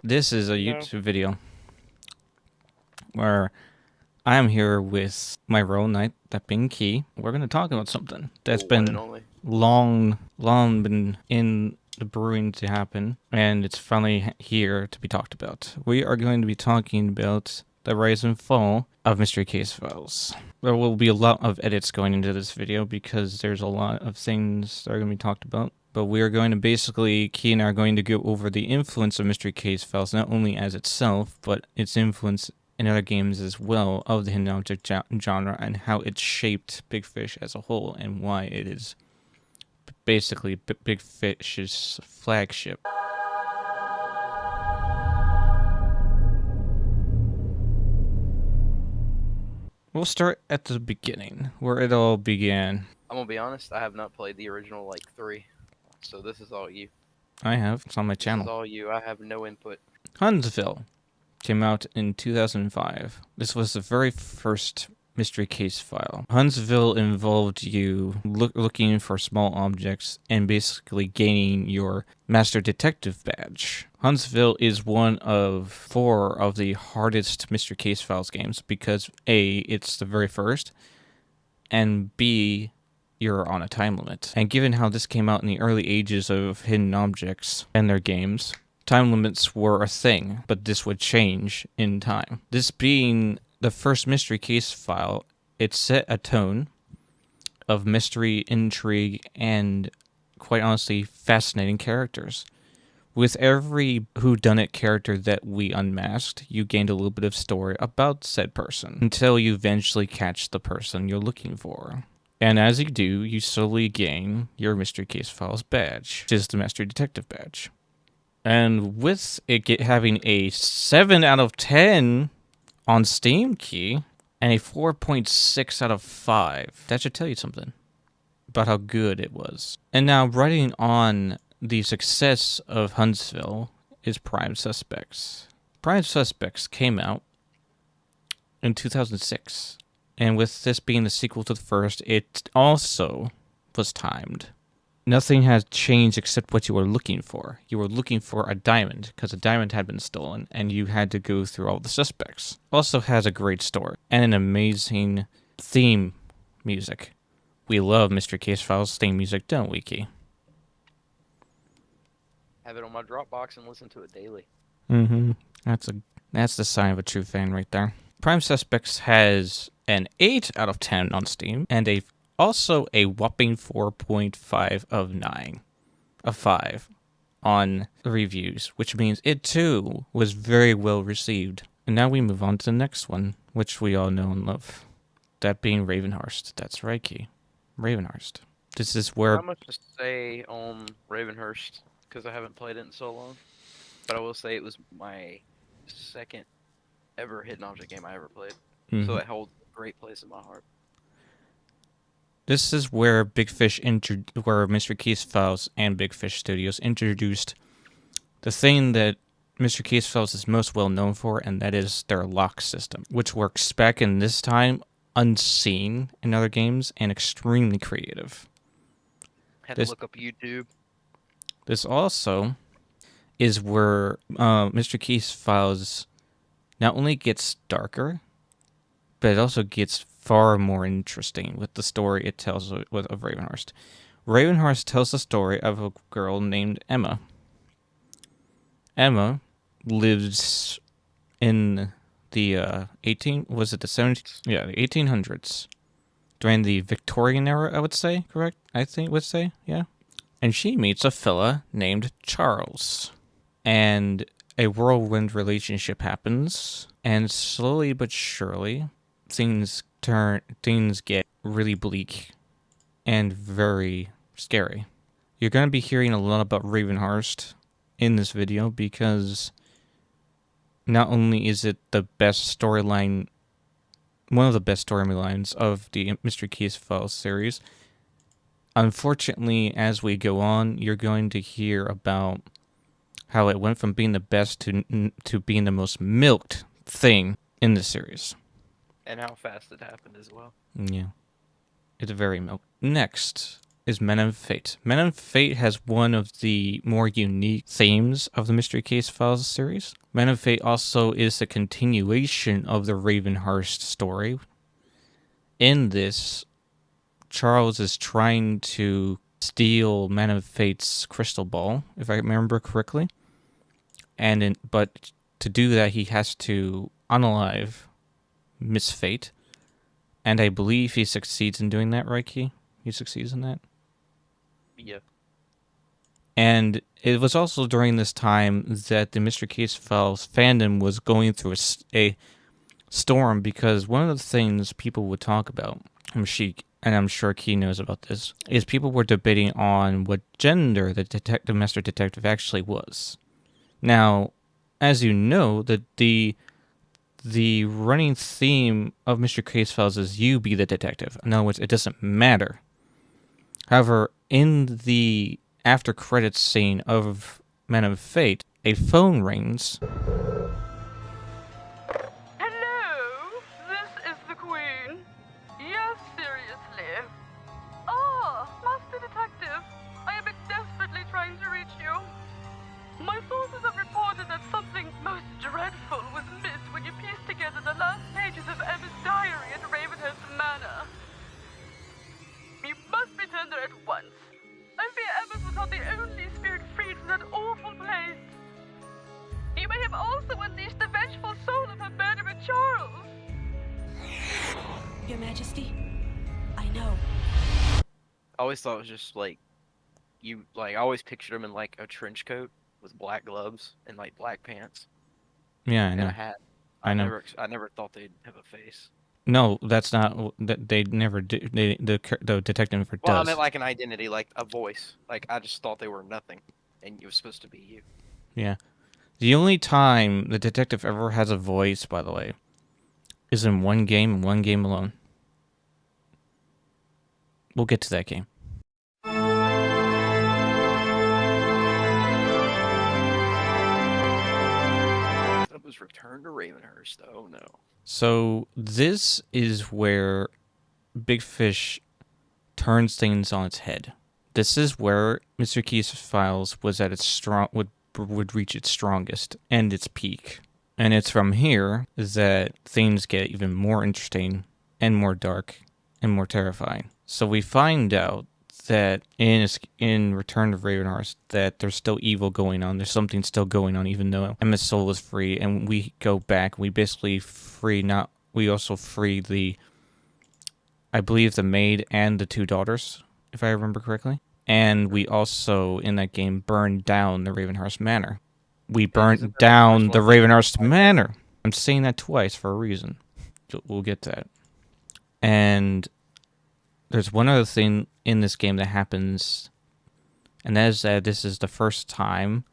This is a No. YouTube video where I am here with my role knight, that being Key. We're going to talk about something that's The one and been only. long been in the brewing to happen, and it's finally here to be talked about. We are going to be talking about the rise and fall of Mystery Case Files. There will be a lot of edits going into this video because there's a lot of things that are going to be talked about. But we are going to basically, Key and I are going to go over the influence of Mystery Case Files, not only as itself, but its influence in other games as well of the hidden object genre, and how it shaped Big Fish as a whole, and why it is basically Big Fish's flagship. We'll start at the beginning, where it all began. I'm gonna be honest, I have not played the original 3. So this is all you. I have. It's on my This is channel. all you. I have no input. Huntsville came out in 2005. This was the very first mystery case file. Huntsville involved you looking for small objects and basically gaining your Master Detective badge. Huntsville is one of 4 of the hardest mystery case files games because A, it's the very first, and B, you're on a time limit. And given how this came out in the early ages of hidden objects and their games, time limits were a thing, but this would change in time. This being the first mystery case file, it set a tone of mystery, intrigue, and quite honestly, fascinating characters. With every whodunit character that we unmasked, you gained a little bit of story about said person until you eventually catch the person you're looking for. And as you do, you slowly gain your Mystery Case Files badge, which is the Master Detective badge. And with it having a 7 out of 10 on Steam, Key, and a 4.6 out of 5, that should tell you something about how good it was. And now, writing on the success of Huntsville is Prime Suspects. Prime Suspects came out in 2006. And with this being the sequel to the first, it also was timed. Nothing has changed except what you were looking for. You were looking for a diamond, because a diamond had been stolen, and you had to go through all the suspects. Also has a great story, and an amazing theme music. We love Mystery Case Files theme music, don't we, Key? Have it on my Dropbox and listen to it daily. Mm-hmm. That's the sign of a true fan right there. Prime Suspects has an 8 out of 10 on Steam, and also a whopping 4.5 of 9. A 5 on reviews, which means it too was very well received. And now we move on to the next one, which we all know and love. That being Ravenhearst. That's right, Key. Ravenhearst. This is where... Not much to say on Ravenhearst, because I haven't played it in so long. But I will say it was my second ever hidden object game I ever played. Mm-hmm. So it holds a great place in my heart. This is where Big Fish where Mystery Case Files and Big Fish Studios introduced the thing that Mystery Case Files is most well known for, and that is their lock system, which works back in this time unseen in other games and extremely creative. Had to look up YouTube. This also is where Mystery Case Files not only gets darker, but it also gets far more interesting with the story it tells of Ravenhearst. Ravenhearst tells the story of a girl named Emma. Emma lives in the the 1800s, during the Victorian era, I would say, correct? Yeah. And she meets a fella named Charles. And a whirlwind relationship happens, and slowly but surely, things get really bleak and very scary. You're going to be hearing a lot about Ravenhearst in this video because not only is it the best storyline, one of the best storylines of the Mystery Case Files series, unfortunately, as we go on, you're going to hear about how it went from being the best to being the most milked thing in the series. And how fast it happened as well. Yeah. It's very milked. Next, is Men of Fate. Men of Fate has one of the more unique themes of the Mystery Case Files series. Men of Fate also is a continuation of the Ravenhurst story. In this, Charles is trying to steal Men of Fate's crystal ball, if I remember correctly. But to do that, he has to unalive Miss Fate. And I believe he succeeds in doing that, right, Key? He succeeds in that? Yeah. And it was also during this time that the Mr. Case Files fandom was going through a storm, because one of the things people would talk about, and I'm sure Key knows about this, is people were debating on what gender the Master Detective actually was. Now, as you know, the running theme of Mr. Case Files is you be the detective. In other words, it doesn't matter. However, in the after credits scene of Men of Fate, a phone rings. Hello, this is the Queen. Yes, seriously. Ah, Master Detective, I have been desperately trying to reach you. My sources have reported that something most dreadful was missed when you pieced together the last pages of Emma's diary at Ravenhurst Manor. You must return there at once. I fear Emma was not the only spirit freed from that awful place. You may have also unleashed the vengeful soul of her murderer, Charles. Your Majesty, I know. I always thought it was just like I always pictured him in like a trench coat with black gloves and like black pants Yeah, I and know. a hat. I know. I never thought they'd have a face. No, that's not. They never do. The detective never Well, I does. meant like an identity, like a voice. Like I just thought they were nothing, and it was supposed to be you. Yeah. The only time the detective ever has a voice, by the way, is in one game and one game alone. We'll get to that game. That was Return to Ravenhurst. Oh no. So this is where Big Fish turns things on its head. This is where Mr. Case Files was at its would reach its strongest and its peak. And it's from here that things get even more interesting and more dark and more terrifying. So we find out that in Return of Ravenhurst that there's still evil going on. There's something still going on, even though Emma's soul is free. And we go back. We basically we also free I believe the maid and the two daughters, if I remember correctly. And we also, in that game, burned down the Ravenhurst Manor. We burnt down the Ravenhurst Manor. I'm saying that twice for a reason. We'll get to that. And there's one other thing in this game that happens, and that is that this is the first time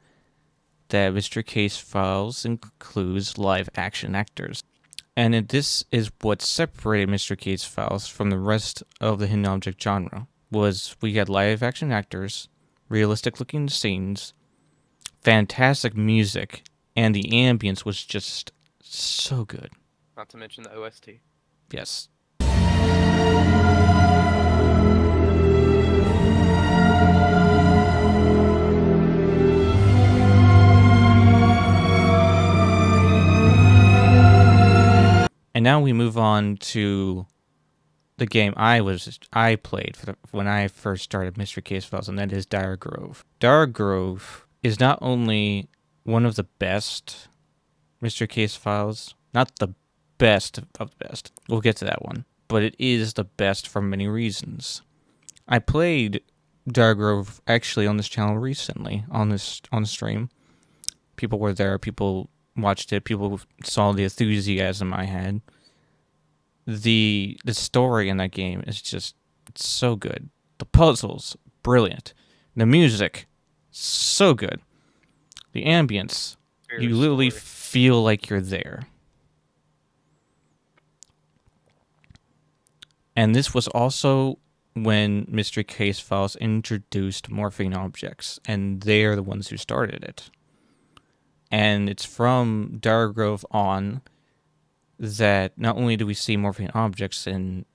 that Mr. Case Files includes live action actors. And this is what separated Mr. Case Files from the rest of the hidden object genre. Was we had live action actors, realistic looking scenes, fantastic music, and the ambience was just so good. Not to mention the OST. Yes. And now we move on to the game I played when I first started Mystery Case Files, and that is Dire Grove. Dire Grove is not only one of the best Mystery Case Files, not the best of the best. We'll get to that one, but it is the best for many reasons. I played Dire Grove actually on this channel recently on the stream. People were there. People watched it. People saw the enthusiasm I had. The story in that game is just so good. The puzzles, brilliant. The music, so good. The ambience, you literally feel like you're there. And this was also when Mystery Case Files introduced morphing objects, and they're the ones who started it. And it's from Dire Grove on that not only do we see morphing objects in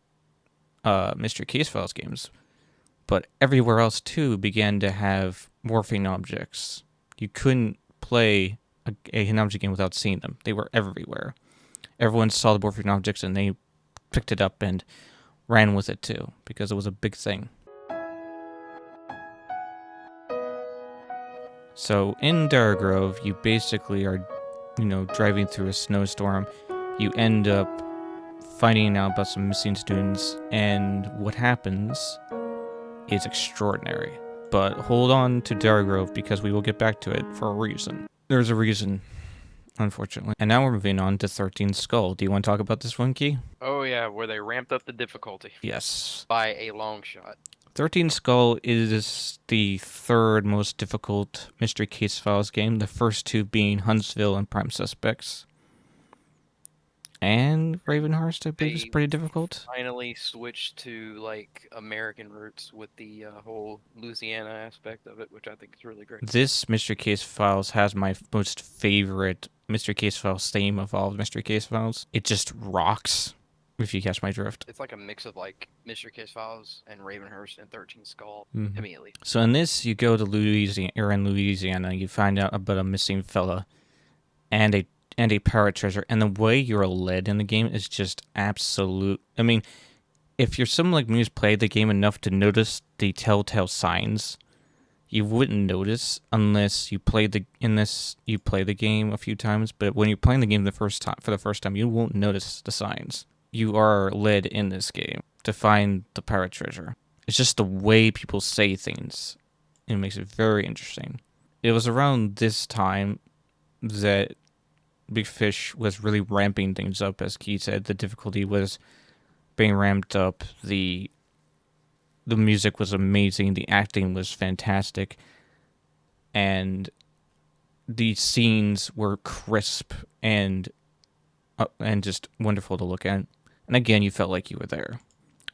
Mystery Case Files games, But everywhere else, too, began to have morphing objects. You couldn't play a hidden object game without seeing them. They were everywhere. Everyone saw the morphing objects and they picked it up and ran with it, too, because it was a big thing. So in Dargrove, you basically are, driving through a snowstorm. You end up finding out about some missing students, and what happens is extraordinary. But hold on to Dargrove because we will get back to it for a reason. There's a reason, unfortunately. And now we're moving on to 13 Skull. Do you want to talk about this one, Key? Oh yeah, where they ramped up the difficulty Yes. by a long shot. 13 Skull is the third most difficult Mystery Case Files game, the first two being Huntsville and Prime Suspects. And Ravenhurst, I believe, is pretty difficult. Finally switched to like American roots with the whole Louisiana aspect of it, which I think is really great. This Mystery Case Files has my most favorite Mystery Case Files theme of all Mystery Case Files. It just rocks, if you catch my drift. It's like a mix of like Mystery Case Files and Ravenhurst and 13 Skull immediately. So in this, you go to Louisiana, you find out about a missing fella and a pirate treasure, and the way you're led in the game is just absolute. I mean, if you're someone like me who's played the game enough to notice the telltale signs, you wouldn't notice unless you play the game a few times. But when you're playing the game for the first time, you won't notice the signs. You are led in this game to find the pirate treasure. It's just the way people say things. It makes it very interesting. It was around this time that Big Fish was really ramping things up, as Keith said. The difficulty was being ramped up. The music was amazing. The acting was fantastic. And the scenes were crisp and just wonderful to look at. And again, you felt like you were there.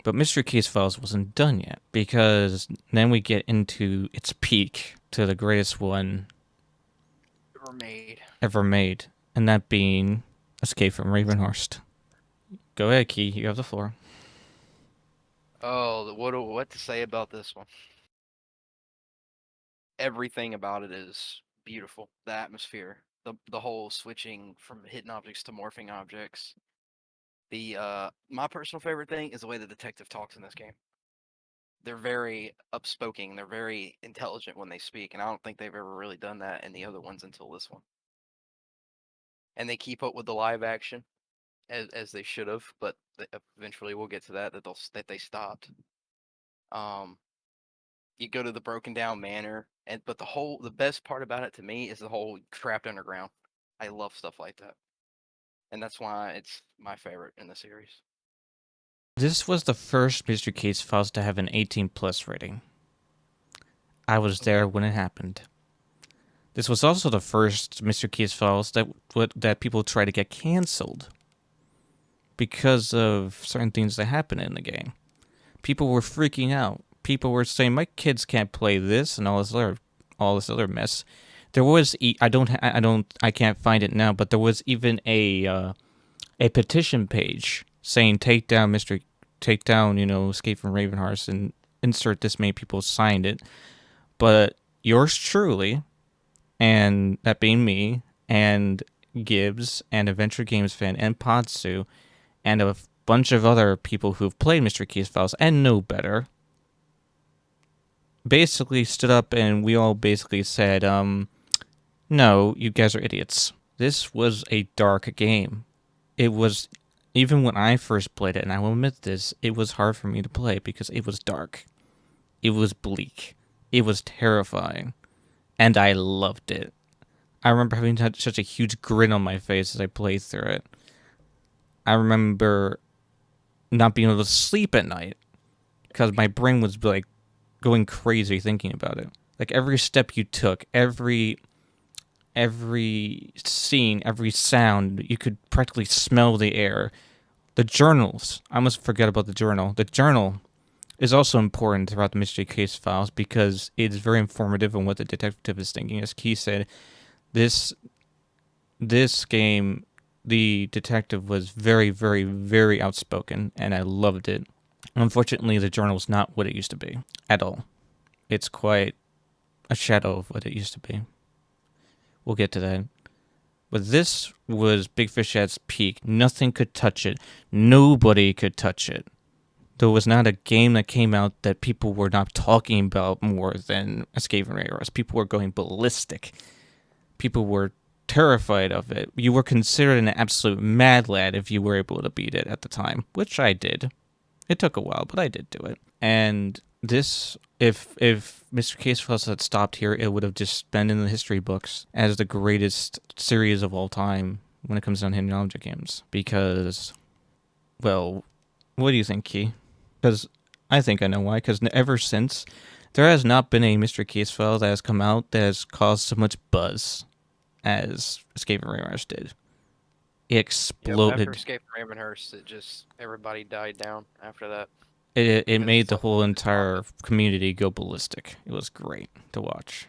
But Mystery Case Files wasn't done yet, because then we get into its peak, to the greatest one ever made. And that being Escape from Ravenhurst. Go ahead, Key. You have the floor. Oh, what to say about this one? Everything about it is beautiful. The atmosphere, the whole switching from hidden objects to morphing objects. My personal favorite thing is the way the detective talks in this game. They're very upspoken. They're very intelligent when they speak, and I don't think they've ever really done that in the other ones until this one. And they keep up with the live action as they should have, but eventually we'll get to that they stopped. You go to the broken down manor, but the best part about it to me is the whole trapped underground. I love stuff like that, and that's why it's my favorite in the series. This was the first Mystery Case Files to have an 18+ rating. I was there when it happened. This was also the first Mystery Case Files that people try to get canceled because of certain things that happened in the game. People were freaking out. People were saying, "My kids can't play this," and all this other mess. There was I can't find it now, but there was even a petition page saying take down Escape from Ravenhurst, and insert this many people signed it. But yours truly, and that being me, and Gibbs, and Adventure Games Fan, and Podsu, and a bunch of other people who've played Mystery Case Files and know better, basically stood up, and we all basically said, no, you guys are idiots. This was a dark game. It was, even when I first played it, and I will admit this, it was hard for me to play because it was dark. It was bleak. It was terrifying. And I loved it. I remember having such a huge grin on my face as I played through it. I remember not being able to sleep at night because my brain was like going crazy thinking about it. Like every step you took, every scene, every sound, you could practically smell the air. The journals. I must forget about the journal. The journal is also important throughout the Mystery Case Files because it's very informative on what the detective is thinking. As Key said, this game, the detective was very, very, very outspoken, and I loved it. Unfortunately, the journal's not what it used to be at all. It's quite a shadow of what it used to be. We'll get to that. But this was Big Fish at its peak. Nothing could touch it. Nobody could touch it. There was not a game that came out that people were not talking about more than Escape from Era. People were going ballistic. People were terrified of it. You were considered an absolute mad lad if you were able to beat it at the time, which I did. It took a while, but I did do it. And this, if Mr. Case Files had stopped here, it would have just been in the history books as the greatest series of all time when it comes down to hidden object games. Because, well, what do you think, Key? Because I think I know why. Because ever since, there has not been a Mr. Case File that has come out that has caused so much buzz as Escape from Ravenhurst did. It exploded. After Escape from Ravenhurst, it just everybody died down after that. It Because made it's the like whole it's entire awesome. community go ballistic. It was great to watch.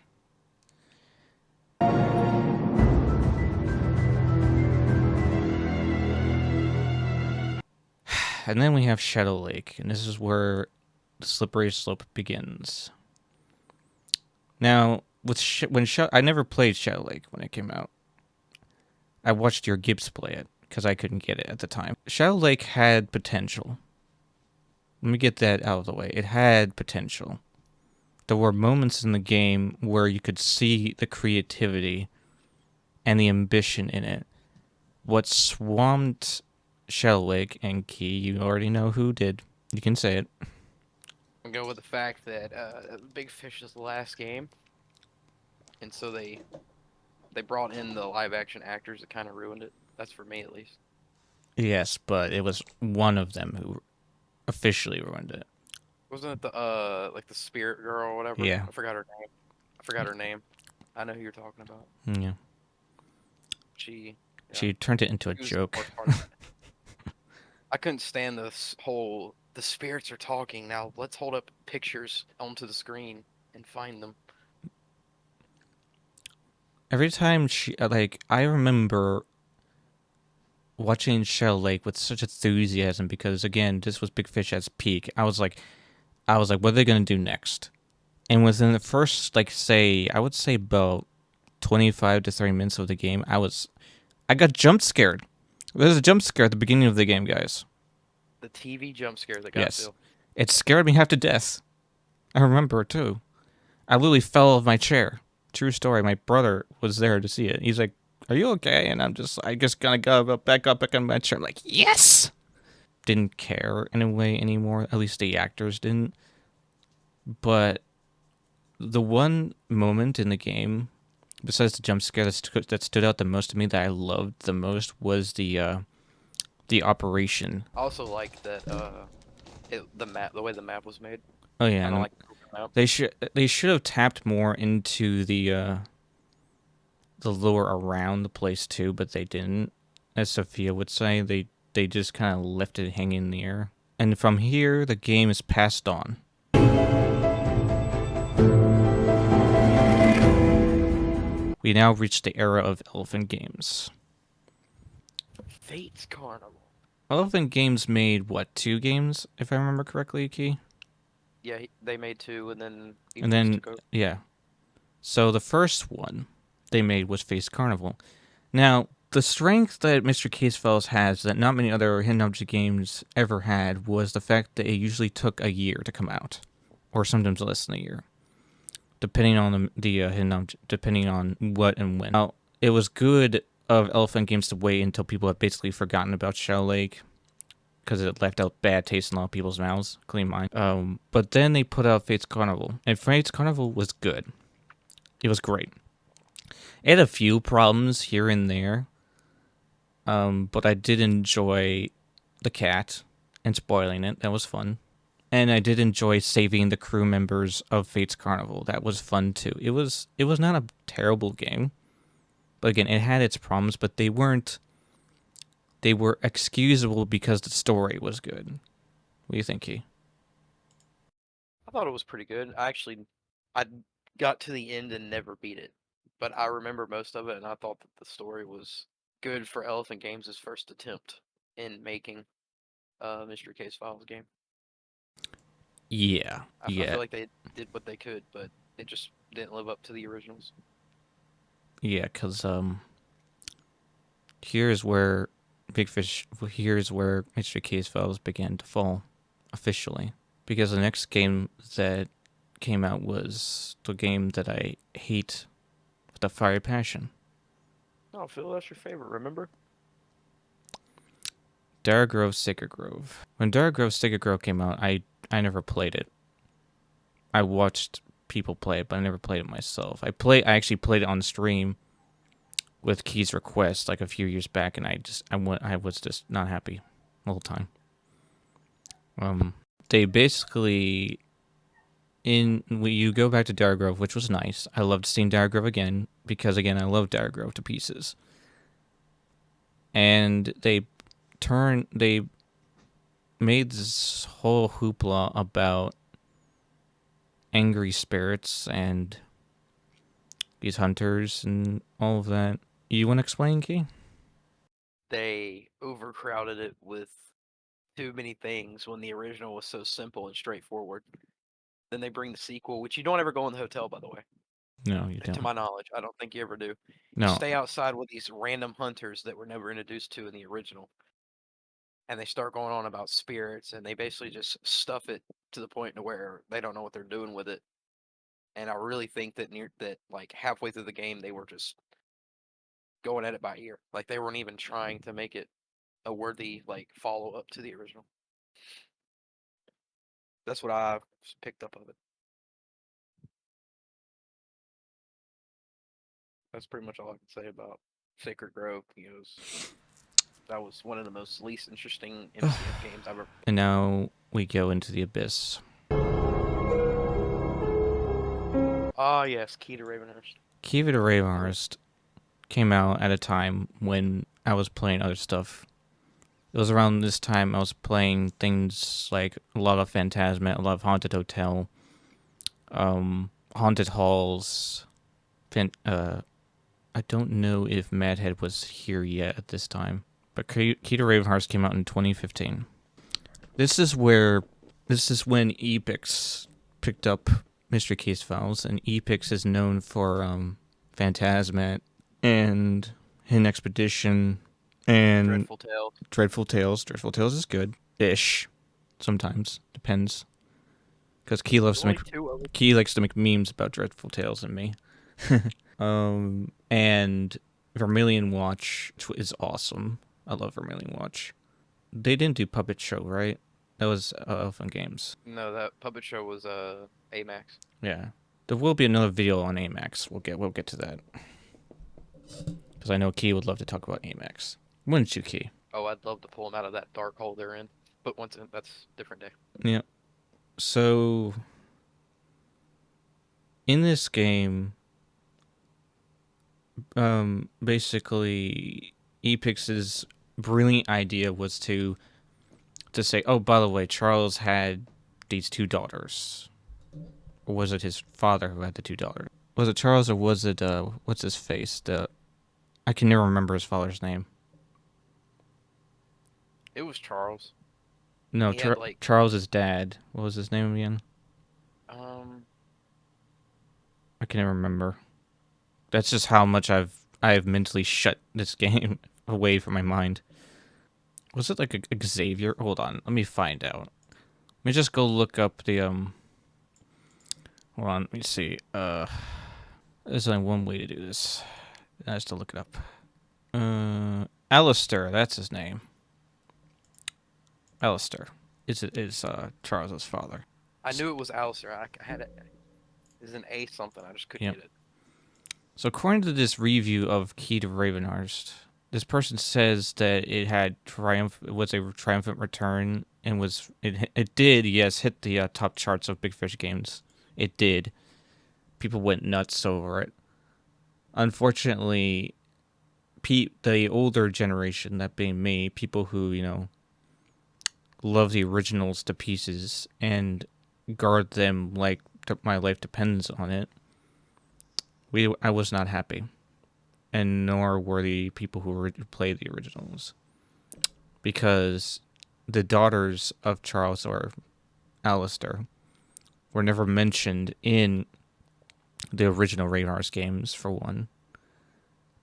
And then we have Shadow Lake, and this is where the slippery slope begins. Now, with I never played Shadow Lake when it came out. I watched your Gibbs play it because I couldn't get it at the time. Shadow Lake had potential. Let me get that out of the way. It had potential. There were moments in the game where you could see the creativity and the ambition in it. What swamped Shadow Lake and Key, you already know who did. You can say it. I'm gonna go with the fact that Big Fish is the last game, and so they brought in the live action actors that kind of ruined it. That's for me at least. Yes, but it was one of them who officially ruined it. Wasn't it the like the spirit girl or whatever? Yeah. I forgot her name. I know who you're talking about. Yeah. She She turned it into a she was the joke. worst part of it. I couldn't stand this whole the spirits are talking now. Let's hold up pictures onto the screen and find them. Every time I remember watching Shadow Lake with such enthusiasm because, again, this was Big Fish at its peak. I was like, what are they going to do next? And within the first, I would say about 25 to 30 minutes of the game, I got jump scared. There's a jump scare at the beginning of the game, guys. The TV jump scare that got Yes. Phil. It scared me half to death. I remember it, too. I literally fell off my chair. True story. My brother was there to see it. He's like, "Are you okay?" And I just kind of got back on my chair. I'm like, yes! Didn't care in a way anymore. At least the actors didn't. But the one moment in the game, besides the jump scare that stood out the most to me, that I loved the most, was the operation. I also like that the way the map was made. Oh yeah, I don't like the open map. they should have tapped more into the lore around the place too, but they didn't. As Sophia would say, they just kind of left it hanging in the air. And from here, the game is passed on. We now reach the era of Elephant Games. Fate's Carnival. Elephant Games made, what, 2 games, if I remember correctly, Key? Yeah, they made 2, and then And then, took over. yeah. So the first one they made was Face Carnival. Now, the strength that Mr. Case Files has that not many other hidden object games ever had was the fact that it usually took a year to come out, or sometimes less than a year, depending on the hidden object, depending on what and when. Now, it was good of Elephant Games to wait until people had basically forgotten about Shadow Lake, because it left out bad taste in a lot of people's mouths, including mine. But then they put out Fate's Carnival, and Fate's Carnival was good. It was great. It had a few problems here and there, but I did enjoy the cat and spoiling it. That was fun. And I did enjoy saving the crew members of Fate's Carnival. That was fun too. It was not a terrible game. But again, it had its problems, but they were excusable because the story was good. What do you think, Key? I thought it was pretty good. I got to the end and never beat it, but I remember most of it, and I thought that the story was good for Elephant Games' first attempt in making Mystery Case Files game. Yeah, I yeah, feel like they did what they could, but it just didn't live up to the originals. yeah. Because here's where here's where Mystery Case Files began to fall officially. Because the next game that came out was the game that I hate with a fiery passion. Oh, Phil, that's your favorite, remember? Dara Grove Sacred Grove. When Dara Grove Sacred Grove came out, I never played it. I watched people play it, but I never played it myself. I actually played it on stream with Key's Request like a few years back, and I was just not happy the whole time. They basically you go back to Dara Grove, which was nice. I loved seeing Dara Grove again because again I love Dara Grove to pieces. And they made this whole hoopla about angry spirits and these hunters and all of that. You want to explain, Key? They overcrowded it with too many things when the original was so simple and straightforward. Then they bring the sequel, which you don't ever go in the hotel, by the way. No, you To don't. my knowledge, I don't think you ever do. You No. stay outside with these random hunters that were never introduced to in the original. And they start going on about spirits, and they basically just stuff it to the point to where they don't know what they're doing with it. And I really think that like halfway through the game, they were just going at it by ear. Like they weren't even trying to make it a worthy like follow up to the original. That's what I picked up of it. That's pretty much all I can say about Sacred Grove. That was one of the most least interesting MCF games I've ever. And now we go into the abyss. Ah, yes, Key to Ravenhurst. Key to Ravenhurst came out at a time when I was playing other stuff. It was around this time I was playing things like a lot of Phantasma, a lot of Haunted Hotel, Haunted Halls. I don't know if Madhead was here yet at this time, but Key to Ravenhurst came out in 2015. This is when Eipix picked up Mystery Case Files, and Eipix is known for Phantasmat and Hidden Expedition and Dreadful Tales. Dreadful Tales is good-ish. Sometimes depends, because Key likes to make memes about Dreadful Tales and me. And Vermilion Watch is awesome. I love Vermilion Watch. They didn't do Puppet Show, right? That was Elfin Games. No, that Puppet Show was AMAX. Yeah, there will be another video on AMAX. We'll get to that, because I know Key would love to talk about AMAX. Wouldn't you, Key? Oh, I'd love to pull them out of that dark hole they're in, but that's a different day. Yeah. So in this game, basically, Eipix's brilliant idea was to say, oh, by the way, Charles had these two daughters. Or was it his father who had the two daughters? Was it Charles or was it, what's his face? I can never remember his father's name. It was Charles. No, Charles's dad. What was his name again? I can never remember. That's just how much I've mentally shut this game away from my mind. Was it like a Xavier? Hold on, let me find out. Let me just go look up the Hold on, let me see. There's only one way to do this. I have to look it up. Alistair, that's his name. Alistair is Charles's father. I knew it was Alistair. I had it. It was an A something. I just couldn't get it. So according to this review of Key to Ravenhurst, this person says that it was a triumphant return and it did hit the top charts of Bigfishgames. It did. People went nuts over it. Unfortunately, the older generation, that being me, people who love the originals to pieces and guard them like my life depends on it, I was not happy, and nor were the people who played the originals, because the daughters of Charles or Alistair were never mentioned in the original Ravenhearts games, for one.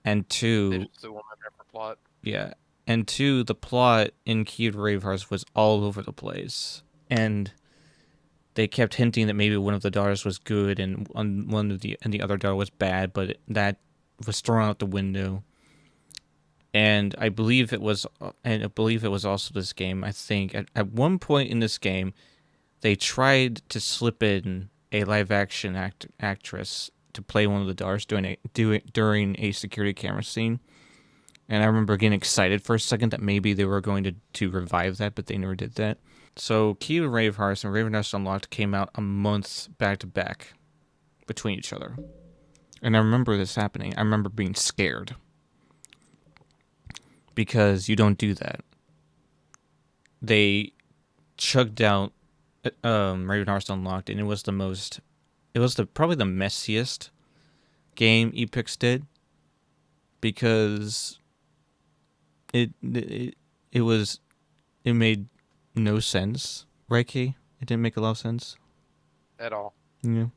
And They two, just threw one in there for plot. yeah. And two, the plot in Key to Ravenhearts was all over the place. And they kept hinting that maybe one of the daughters was good and the other daughter was bad, but that was thrown out the window. And I believe it was also this game. I think at one point in this game, they tried to slip in a live action actress to play one of the daughters during a security camera scene. And I remember getting excited for a second that maybe they were going to revive that, but they never did that. So Key to Ravenhearts and Ravenhearts Unlocked came out a month back to back between each other. And I remember this happening. I remember being scared. Because you don't do that. They chugged out Ravenhearts Unlocked, and it was probably the messiest game Eipix did. Because it made no sense, right, Key? It didn't make a lot of sense. At all. Yeah.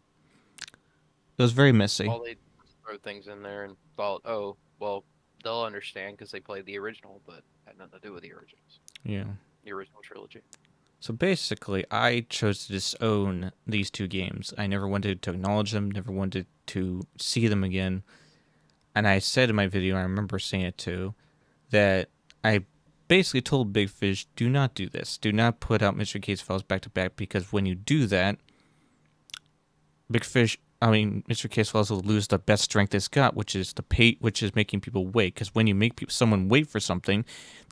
It was very messy. All they throw things in there and thought, oh, well, they'll understand because they played the original, but had nothing to do with the originals. Yeah. The original trilogy. So basically, I chose to disown these two games. I never wanted to acknowledge them, never wanted to see them again. And I said in my video, and I remember saying it too, that I basically told Big Fish, do not do this. Do not put out Mystery Case files back to back, because when you do that, Mystery Case files will lose the best strength it's got, which is making people wait. Because when you make someone wait for something,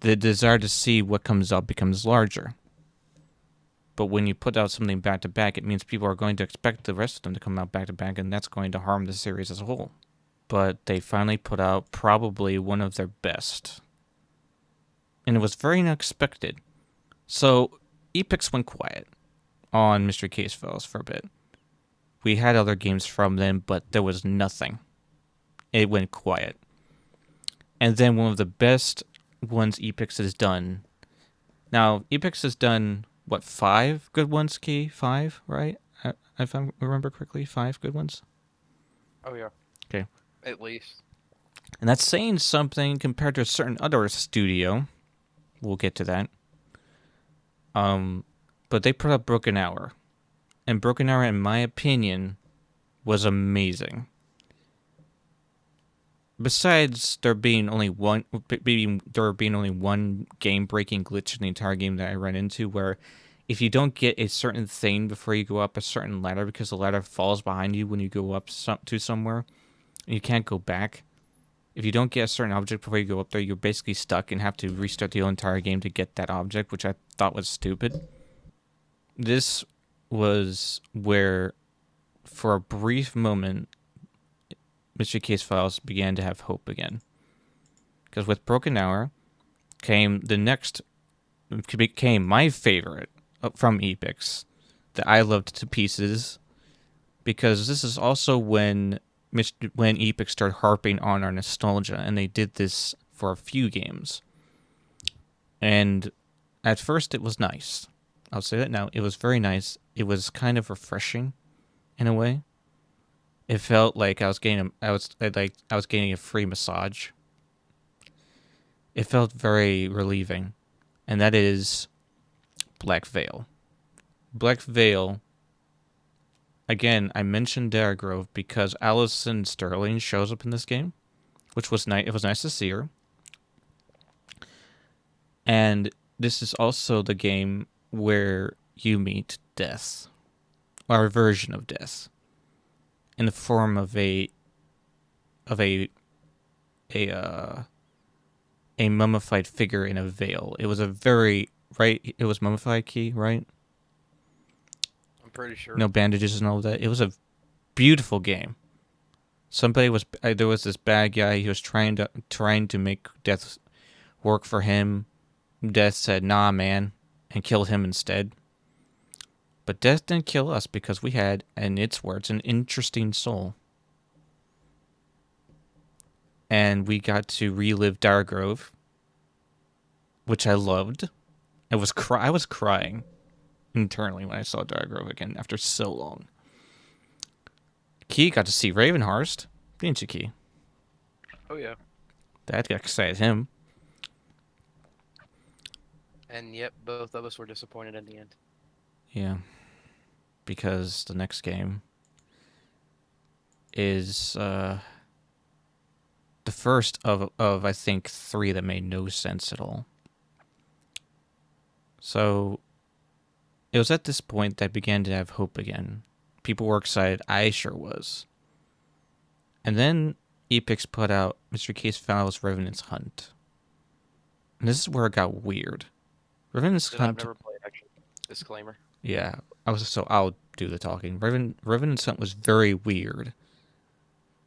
the desire to see what comes up becomes larger. But when you put out something back to back, it means people are going to expect the rest of them to come out back to back, and that's going to harm the series as a whole. But they finally put out probably one of their best. And it was very unexpected. So Eipix went quiet on Mystery Case files for a bit. We had other games from them, but there was nothing. It went quiet. And then one of the best ones Eipix has done. Now, Eipix has done, 5 good ones, Key? 5, right? If I remember correctly, 5 good ones? Oh, yeah. Okay. At least. And that's saying something compared to a certain other studio. We'll get to that. But they put up Broken Hour. And Broken Hour, in my opinion, was amazing. Besides there being only one game-breaking glitch in the entire game that I ran into, where if you don't get a certain thing before you go up a certain ladder, because the ladder falls behind you when you go up to somewhere, and you can't go back. If you don't get a certain object before you go up there, you're basically stuck and have to restart the whole entire game to get that object, which I thought was stupid. This was where, for a brief moment, Mystery Case Files began to have hope again. Because with Broken Hour became my favorite from Eipix that I loved to pieces, because this is also when Eipix started harping on our nostalgia, and they did this for a few games. And at first it was nice. I'll say that now. It was very nice. It was kind of refreshing in a way. It felt like I was getting a free massage. It felt very relieving. And that is Black Veil. Black Veil, again, I mentioned Grove because Allison Sterling shows up in this game, which was nice. It was nice to see her. And this is also the game where you meet death, or a version of death, in the form of a mummified figure in a veil. It was it was mummified, Key, right? I'm pretty sure. No bandages and all of that. It was a beautiful game. There was this bad guy. He was trying to make death work for him. Death said, "Nah, man," and killed him instead. But Death didn't kill us because we had, in its words, an interesting soul. And we got to relive Grove, which I loved. I was crying. internally when I saw Diagrove again after so long. Key got to see Ravenhurst, didn't you, Key? Oh yeah. That excited him. And yep, both of us were disappointed in the end. Yeah. Because the next game is the first of I think 3 that made no sense at all. So it was at this point that I began to have hope again. People were excited. I sure was. And then Eipix put out Mystery Case Files Revenant's Hunt. And this is where it got weird. Revenant's That I've Hunt. never played, actually. Disclaimer. Yeah, I'll do the talking. Revenant's Hunt was very weird.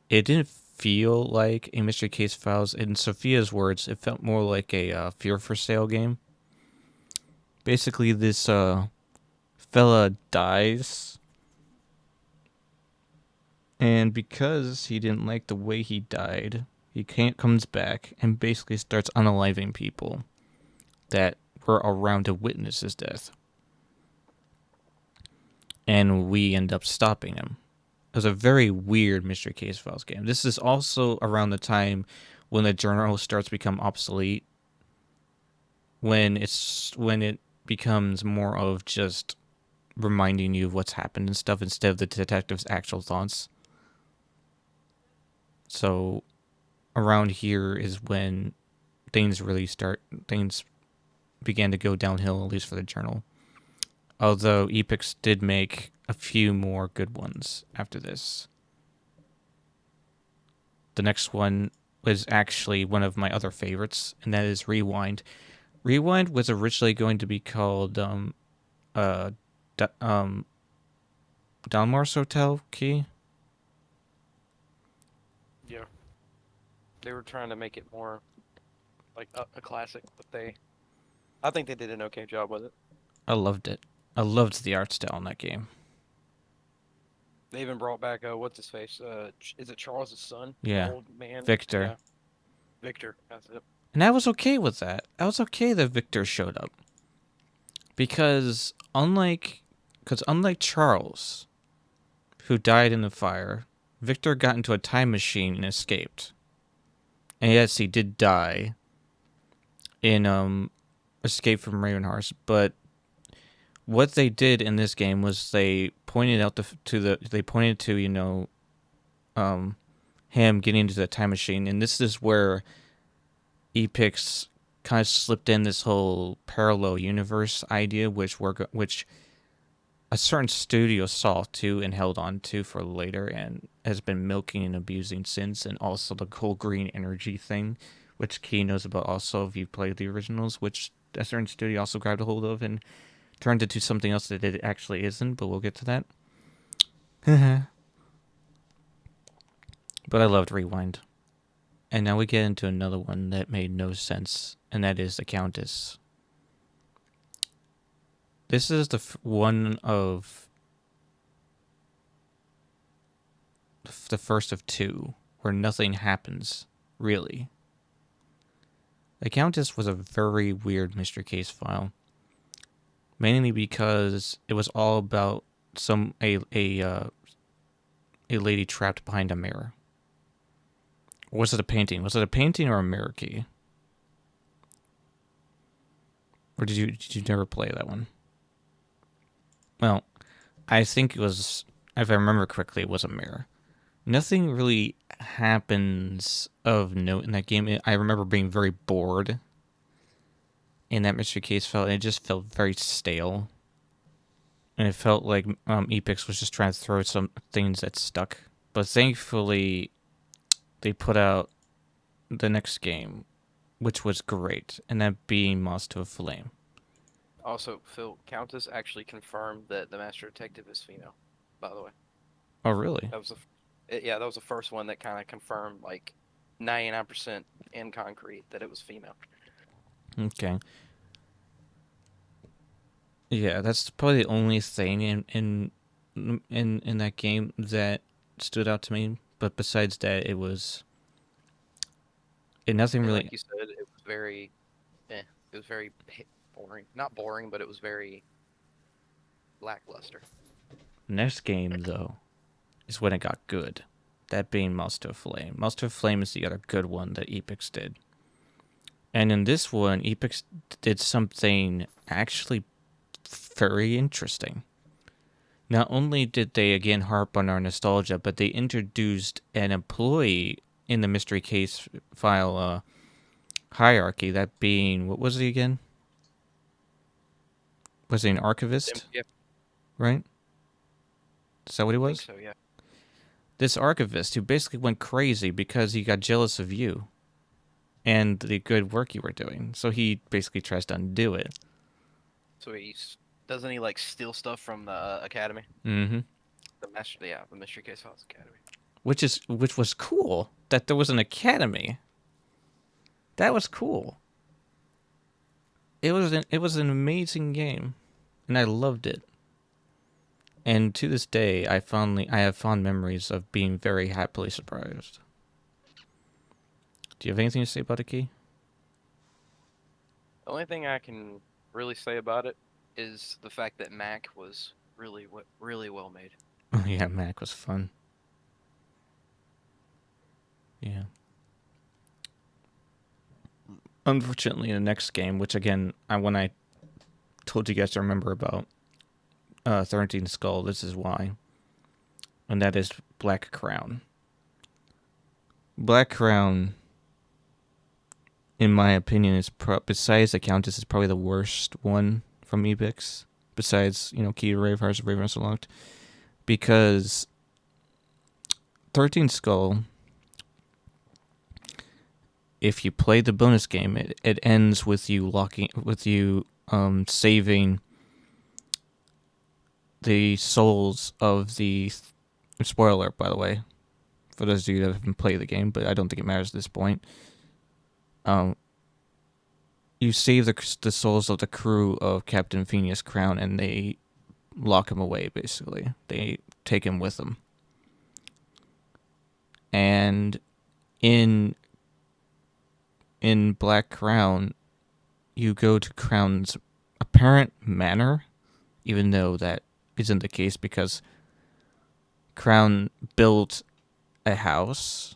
It didn't feel like a Mystery Case Files. In Sophia's words, it felt more like a Fear for Sale game. Basically, this fella dies, and because he didn't like the way he died, he comes back and basically starts unaliving people that were around to witness his death. And we end up stopping him. It was a very weird Mystery Case Files game. This is also around the time when the journal starts to become obsolete. When it becomes more of just reminding you of what's happened and stuff instead of the detective's actual thoughts. So around here is when things began to go downhill, at least for the journal. Although Eipix did make a few more good ones after this. The next one was actually one of my other favorites, and that is Rewind. Rewind was originally going to be called Dalmar's Hotel, Key. Yeah. They were trying to make it more like a classic, but I think they did an okay job with it. I loved it. I loved the art style in that game. They even brought back what's his face? Is it Charles's son? Yeah. The old man. Victor. Yeah. Victor. That's it. And I was okay with that. I was okay that Victor showed up. Because unlike Charles, who died in the fire, Victor got into a time machine and escaped. And yes, he did die in Escape from Ravenhurst, but what they did in this game was they pointed out him getting into the time machine, and this is where Eipix kind of slipped in this whole parallel universe idea, which a certain studio saw too and held on to for later, and has been milking and abusing since, and also the whole green energy thing, which Key knows about also if you played the originals, which a certain studio also grabbed a hold of and turned into something else that it actually isn't, but we'll get to that. But I loved Rewind. And now we get into another one that made no sense, and that is the Countess. This is one of the first of 2 where nothing happens, really. The Countess was a very weird mystery case file. Mainly because it was all about a lady trapped behind a mirror. Or was it a painting? Was it a painting or a mirror, Key? Or did you never play that one? Well, I think it was, if I remember correctly, it was a mirror. Nothing really happens of note in that game. I remember being very bored in that mystery case file, and it just felt very stale. And it felt like Eipix was just trying to throw some things that stuck. But thankfully, they put out the next game, which was great, and that being Moss to a Flame. Also, Phil, Countess actually confirmed that the Master Detective is female, by the way. Oh, really? That was that was the first one that kind of confirmed, like, 99% in concrete that it was female. Okay. Yeah, that's probably the only thing in that game that stood out to me. But besides that, it nothing And really. like you said, it was very, it was very boring. Not boring, but it was very lackluster. Next game, though, is when it got good. That being Master of Flame. Master of Flame is the other good one that Eipix did. And in this one, Eipix did something actually very interesting. Not only did they again harp on our nostalgia, but they introduced an employee in the mystery case file hierarchy, that being, what was he again? Was he an archivist? Yeah, Right? Is that what he I was? think so, yeah. This archivist who basically went crazy because he got jealous of you and the good work you were doing. So he basically tries to undo it. So doesn't he like steal stuff from the academy? Mm-hmm. The Mystery Case Files Academy. Which was cool that there was an academy. That was cool. It was an amazing game, and I loved it. And to this day, I have fond memories of being very happily surprised. Do you have anything to say about it, Key? The only thing I can really say about it, Is the fact that Mac was really well made. Oh yeah, Mac was fun. Yeah. Unfortunately, the next game, which again, when I told you guys to remember about 13 Skull, this is why. And that is Black Crown. Black Crown, in my opinion, is besides the Countess, is probably the worst one from Eipix. Besides, Key to Rave, Hearts of Raven Unlocked. Because 13 Skull, if you play the bonus game, it ends with you saving the souls of the spoiler, by the way, for those of you that haven't played the game, but I don't think it matters at this point. You save the souls of the crew of Captain Phineas Crown, and they lock him away, basically. They take him with them. And in Black Crown, you go to Crown's apparent manor, even though that isn't the case, because Crown built a house,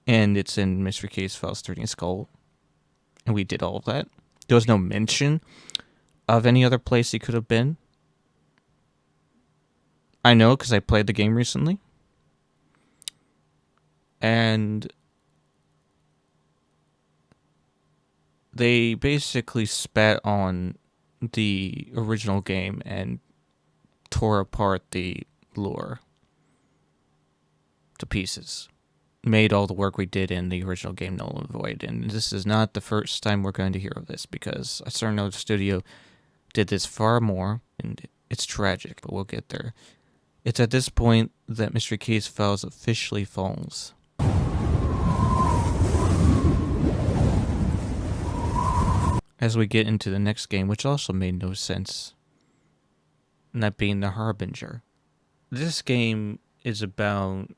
and it's in Mystery Case Files 13 Skull, and we did all of that. There was no mention of any other place he could have been. I know because I played the game recently. And they basically spat on the original game and tore apart the lore to pieces. Made all the work we did in the original game null and void. And this is not the first time we're going to hear of this, because a certain other studio did this far more, and it's tragic, but we'll get there. It's at this point that Mystery Case Files officially falls. As we get into the next game, which also made no sense, and that being The Harbinger. This game is about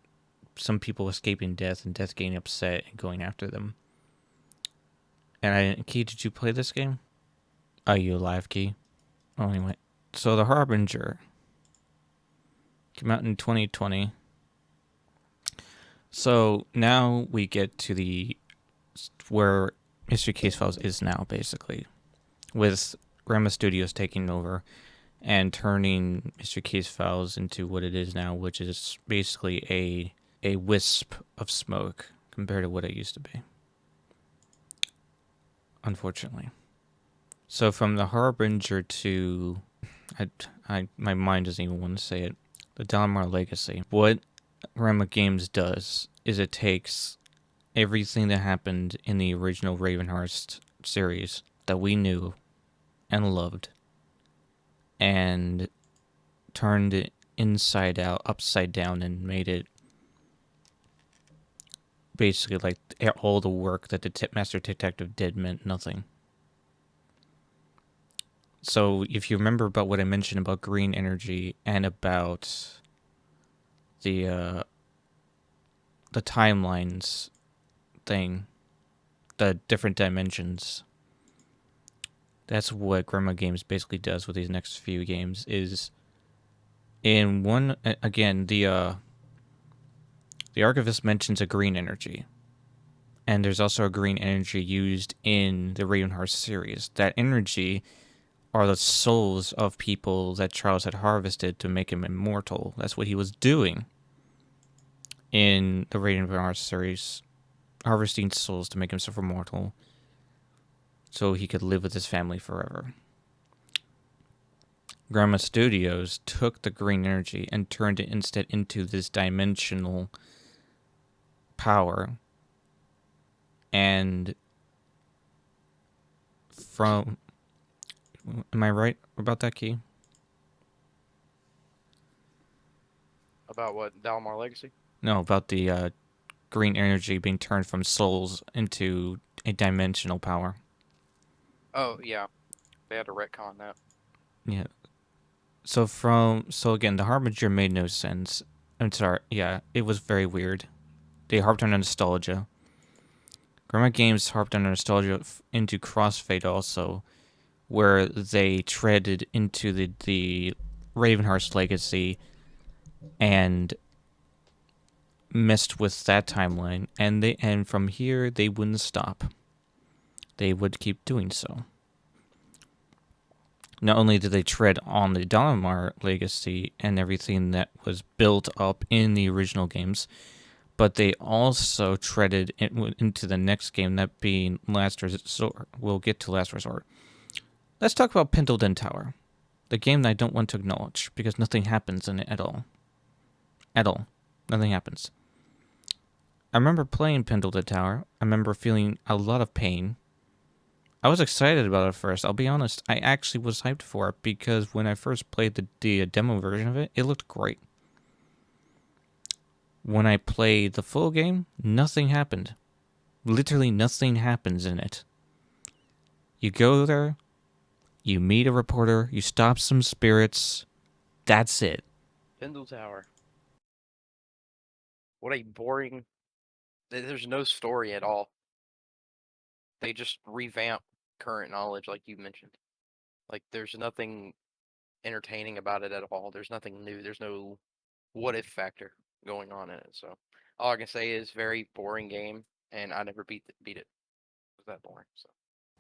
some people escaping death and death getting upset and going after them. And Key, did you play this game? Are you alive, Key? Oh, anyway. So The Harbinger came out in 2020. So now we get to where Mystery Case Files is now, basically, with Grandma Studios taking over and turning Mystery Case Files into what it is now, which is basically a wisp of smoke compared to what it used to be, unfortunately. So from The Harbinger to, my mind doesn't even want to say it, the Dalamar Legacy. What Grandma Games does is it takes everything that happened in the original Ravenhearst series that we knew and loved, and turned it inside out, upside down, and made it basically like all the work that the Master Detective did meant nothing. So if you remember about what I mentioned about green energy and about the timelines thing, the different dimensions, That's what Grandma Games basically does with these next few games. Is in one again the archivist mentions a green energy, and there's also a green energy used in the Ravenheart series. That energy are the souls of people that Charles had harvested to make him immortal. That's what he was doing in the Ravenheart series, harvesting souls to make himself immortal so he could live with his family forever. Grandma Studios took the green energy and turned it instead into this dimensional power. And from... Am I right about that, Key? About what? Dalamar Legacy? No, about the green energy being turned from souls into a dimensional power. Oh, yeah. They had to retcon that. Yeah. So again, the Harbinger made no sense. I'm sorry. Yeah, it was very weird. They harped on nostalgia. Grandma Games harped on nostalgia into Crossfade also, where they treaded into the Ravenheart's legacy and messed with that timeline, and from here they wouldn't stop. They would keep doing so. Not only did they tread on the Dalamar legacy and everything that was built up in the original games, but they also treaded into the next game, that being Last Resort. We'll get to Last Resort. Let's talk about Pendleton Tower, the game that I don't want to acknowledge because nothing happens in it at all. At all. Nothing happens. I remember playing Pendleton Tower. I remember feeling a lot of pain. I was excited about it first, I'll be honest. I actually was hyped for it because when I first played the demo version of it, it looked great. When I played the full game, nothing happened. Literally nothing happens in it. You go there, you meet a reporter, you stop some spirits, that's it. Pendle Tower. What a boring... There's no story at all. They just revamp current knowledge, like you mentioned. Like, there's nothing entertaining about it at all. There's nothing new. There's no what-if factor going on in it. So, all I can say is very boring game, and I never beat it. It was that boring. So,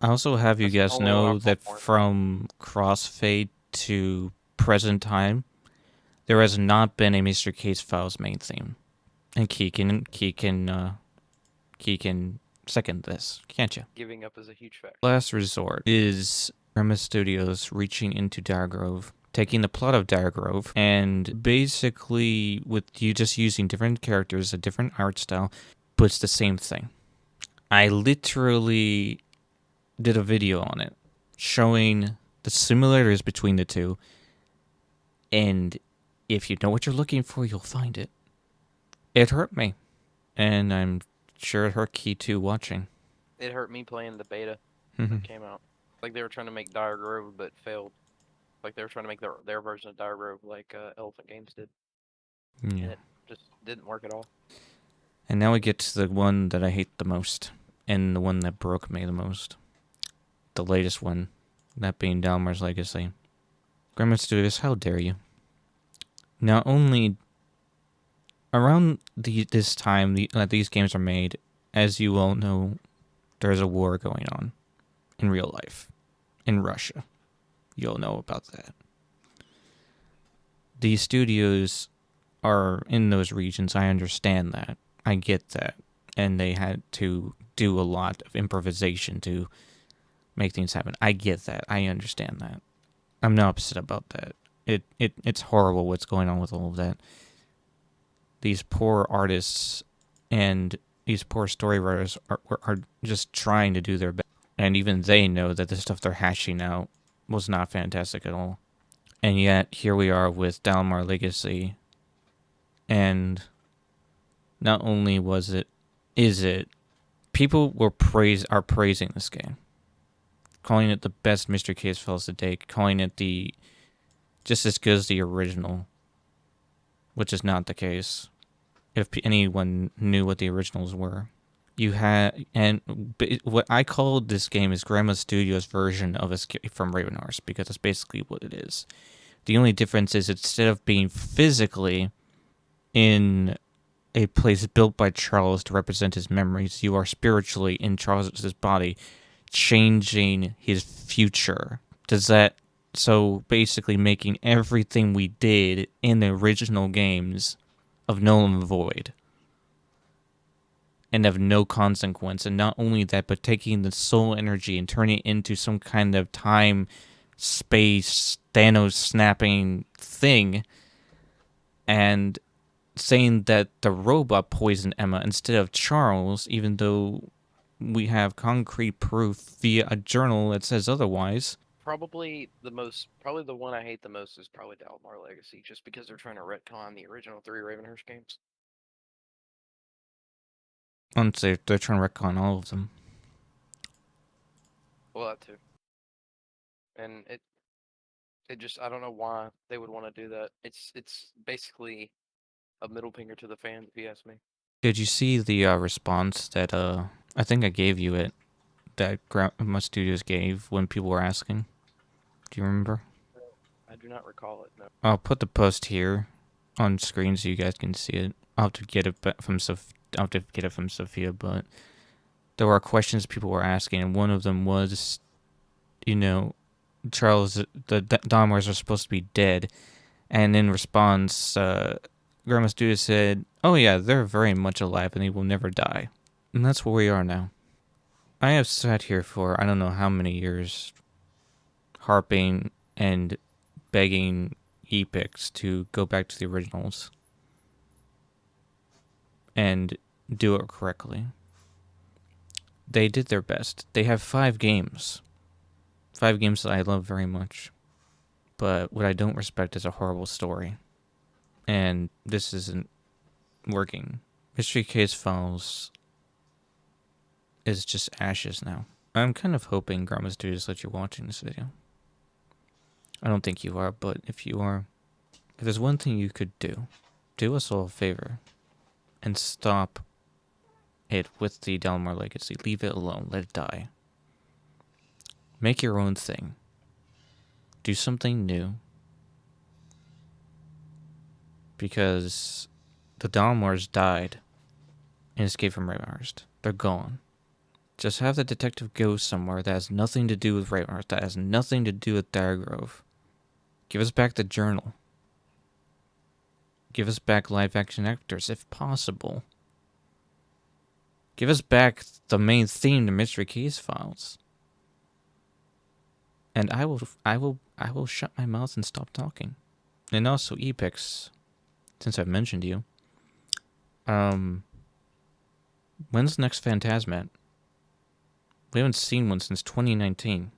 I also have you That's guys the only one know I'll that fall for. from Crossfade to present time, there has not been a Mr. Case Files main theme. And Key can second this, can't you? Giving up is a huge factor. Last Resort is Premise Studios reaching into Dire Grove, taking the plot of Dire Grove, and basically with you just using different characters, a different art style, but it's the same thing. I literally did a video on it, showing the similarities between the two, and if you know what you're looking for, you'll find it. It hurt me, and I'm sure it hurt Key too watching. It hurt me playing the beta that came out. Like, they were trying to make Dire Grove, but failed. Like, they were trying to make their version of Dire Grove like Elephant Games did. Yeah. And it just didn't work at all. And now we get to the one that I hate the most, and the one that broke me the most. The latest one, that being Dalamar's Legacy. Grandma Studios, how dare you? Not only around this time these games are made, as you all know, there's a war going on in real life in Russia. You'll know about that. These studios are in those regions. I understand that. I get that. And they had to do a lot of improvisation to make things happen. I get that. I understand that. I'm not upset about that. It's horrible what's going on with all of that. These poor artists and these poor story writers are just trying to do their best. And even they know that the stuff they're hashing out was not fantastic at all. And yet, here we are with Dalamar Legacy. And not only is it, people are praising this game. Calling it the best Mystery Case Files to date. Calling it just as good as the original. Which is not the case. If anyone knew what the originals were. you had, and what I call this game is Grandma Studio's version of Escape from Ravenhurst, because that's basically what it is. The only difference is instead of being physically in a place built by Charles to represent his memories, you are spiritually in Charles's body, changing his future. So basically making everything we did in the original games of null and void and of no consequence. And not only that, but taking the soul energy and turning it into some kind of time, space, Thanos snapping thing, and saying that the robot poisoned Emma instead of Charles, even though we have concrete proof via a journal that says otherwise. Probably the one I hate the most is probably Dalmar Legacy, just because they're trying to retcon the original 3 Ravenhurst games. Honestly, they're trying to retcon all of them. Well, that too. And it just, I don't know why they would want to do that. It's basically a middle finger to the fans, if you ask me. Did you see the response that I think I gave you it, that my studios gave when people were asking? Do you remember? I do not recall it, no. I'll put the post here on screen so you guys can see it. I'll have to get it from Sophia, but there were questions people were asking, and one of them was, Charles, the Dahmers are supposed to be dead, and in response, Grandma Studio said, "Oh yeah, they're very much alive, and they will never die." And that's where we are now. I have sat here for I don't know how many years, harping and begging Eipix to go back to the originals and do it correctly. They did their best. They have 5 games. 5 games that I love very much. But what I don't respect is a horrible story. And this isn't working. Mystery Case Files is just ashes now. I'm kind of hoping Grandma Studios let you watching this video. I don't think you are, but if you are, if there's one thing you could do us all a favor and stop it with the Dalmar Legacy. Leave it alone. Let it die. Make your own thing. Do something new. Because the Dalmars died in Escape from Ravenhurst. They're gone. Just have the detective go somewhere that has nothing to do with Ravenhurst, that has nothing to do with Diregrove. Give us back the journal. Give us back live action actors if possible. Give us back the main theme to Mystery Case Files. And I will shut my mouth and stop talking. And also Eipix, since I've mentioned you. When's the next Phantasmat? We haven't seen one since 2019.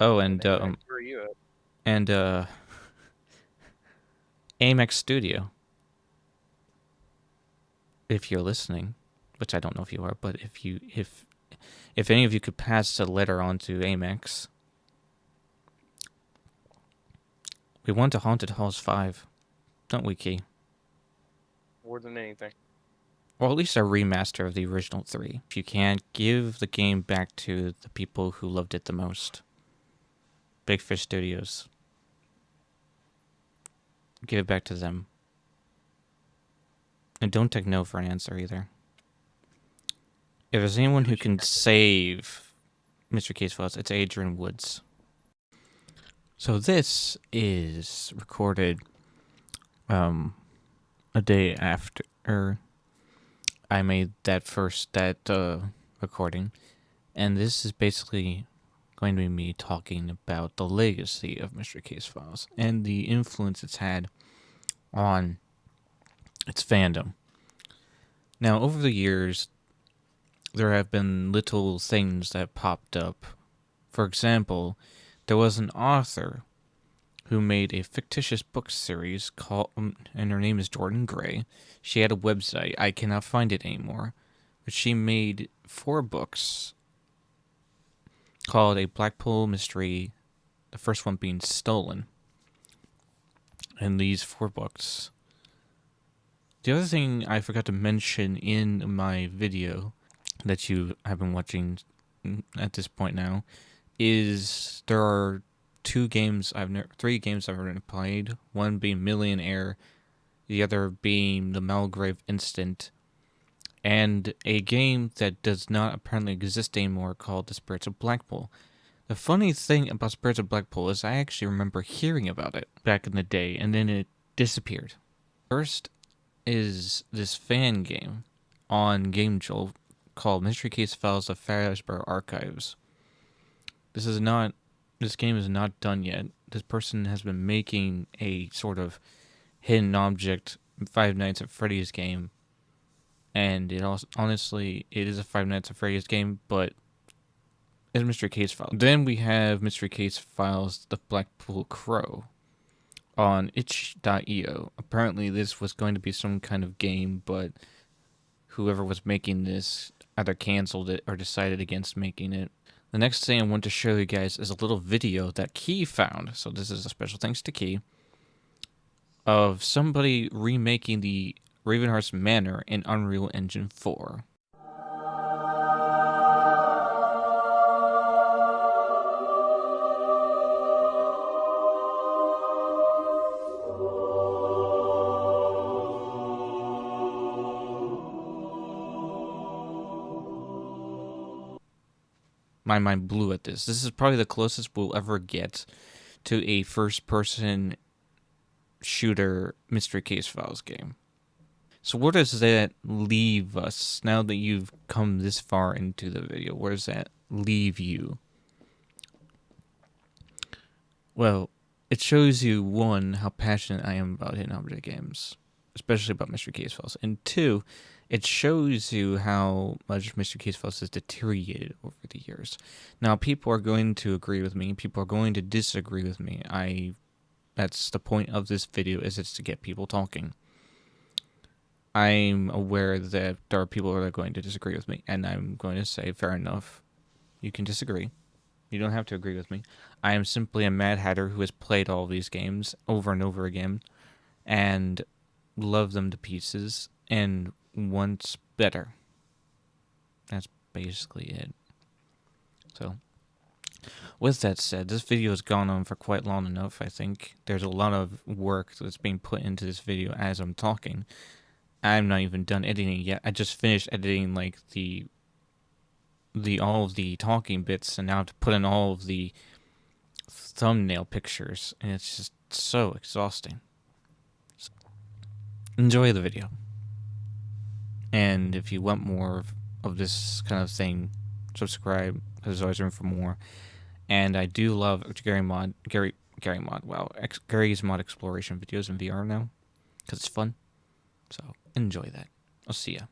Oh, and Where are you at? and Eipix Studio. If you're listening, which I don't know if you are, but if any of you could pass a letter on to Eipix. We want a Haunted Halls 5, don't we, Key? More than anything. Or at least a remaster of the original 3. If you can, give the game back to the people who loved it the most. Big Fish Studios. Give it back to them. And don't take no for an answer either. If there's anyone who can save Mr. Case Files, it's Adrian Woods. So this is recorded a day after I made that recording, and this is basically going to be me talking about the legacy of Mystery Case Files and the influence it's had on its fandom. Now, over the years, there have been little things that popped up. For example, there was an author who made a fictitious book series called, and her name is Jordan Gray. She had a website. I cannot find it anymore. But she made 4 books called A Blackpool Mystery, the first one being Stolen. And these 4 books The other thing I forgot to mention in my video that you have been watching at this point now is there are three games I've already played. One being Millionaire, the other being the Malgrave Instant, and a game that does not apparently exist anymore called The Spirits of Blackpool. The funny thing about Spirits of Blackpool is I actually remember hearing about it back in the day, and then it disappeared. First is this fan game on GameJolt called Mystery Case Files of Fazbear Archives. This game is not done yet. This person has been making a sort of hidden object Five Nights at Freddy's game, and it also, honestly, it is a Five Nights at Freddy's game, but it's Mystery Case Files. Then we have Mystery Case Files: The Blackpool Crow on itch.io. Apparently, this was going to be some kind of game, but whoever was making this either canceled it or decided against making it. The next thing I want to show you guys is a little video that Key found. So this is a special thanks to Key of somebody remaking the Ravenheart's Manor in Unreal Engine 4. My mind blew at this. This is probably the closest we'll ever get to a first-person shooter Mystery Case Files game. So where does that leave us now that you've come this far into the video? Where does that leave you? Well, it shows you, one, how passionate I am about hidden object games, especially about Mystery Case Files, and two, it shows you how much Mystery Case Files has deteriorated over the years. Now, people are going to agree with me. People are going to disagree with me. That's the point of this video, is it's to get people talking. I'm aware that there are people that are going to disagree with me, and I'm going to say, fair enough. You can disagree. You don't have to agree with me. I am simply a Mad Hatter who has played all these games over and over again, and love them to pieces, and wants better. That's basically it. So, with that said, this video has gone on for quite long enough. I think there's a lot of work that's being put into this video as I'm talking. I'm not even done editing yet. I just finished editing like all of the talking bits, and now I have to put in all of the thumbnail pictures, and it's just so exhausting. So, enjoy the video. And if you want more of this kind of thing, subscribe, because there's always room for more. And I do love Gary's mod exploration videos in VR now, because it's fun. So enjoy that. I'll see ya.